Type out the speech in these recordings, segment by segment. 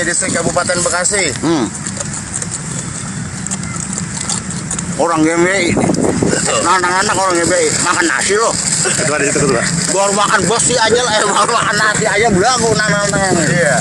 distrik Kabupaten Bekasi. Orang GBI. Anak-anak orang GBI makan nasi loh. Ketua di situ ketua. Baru makan bosi aja lah, baru makan nasi aja belagu nang. Iya.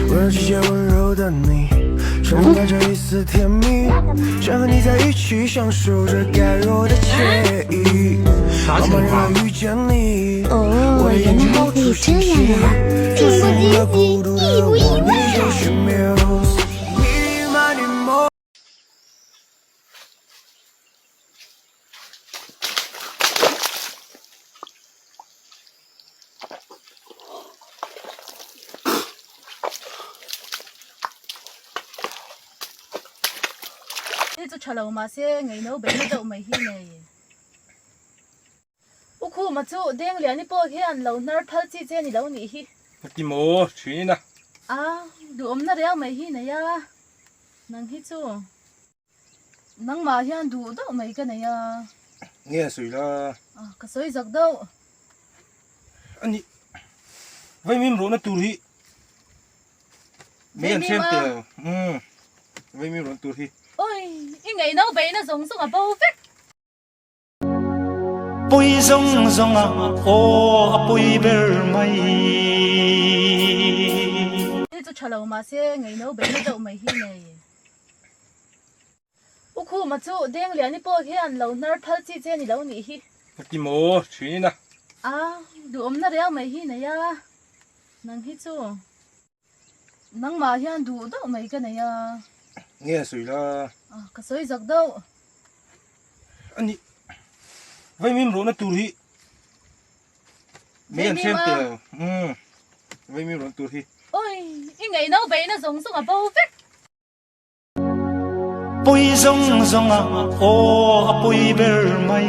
我要拒绝温柔的你，充满着一丝甜蜜，想和你在一起享受这该有的惬意。好茫然遇见你，我的眼睛冒出星星，就像那孤独的我，你就是 Muse。你满眼梦。Thế cho chờ mà xe ngày nấu bánh nó đậu mày hi này. Ô khu mà chú đen liền đi bỏ khi ăn lâu nở thal chi chơi ni lâu ni hi. Cái mồ chuyện nè. À, đủ ấm nó đeo mày hi này ya. Nang hi chú. Nang mà hi ăn đủ đậu mày cái này ya. Nghe rồi là. À, cái soi giặc đâu. Anh vậy mình rồi nó tụt hi. Mình xem tiền. Vậy mình rồi tụt hi. Ôi, cái ngày nấu bánh nó giống à bao phết. Bôi rong à, ô bôi bể mây. Thế cho chờ mà xe ngày nấu bánh nó đậu mày hi này. Ô khu mà chú đen liền đi bỏ khi ăn lâu nở thal chi chơi ni lâu ni hi. Cái mồ chuyện nè. À, đủ ấm nó đeo mày hi này ya. Nang hi chú. Nang mà hi ăn đủ đậu mày cái này ya. Nghe rồi là. À, cái soi giặc đâu. Anh vậy mình rồi nó tụt hi. Mình xem tiền. Vậy mình rồi tụt hi. Ôi, cái ngày nấu bánh nó giống à bao phết. Bôi rong à, ô bôi bể mây.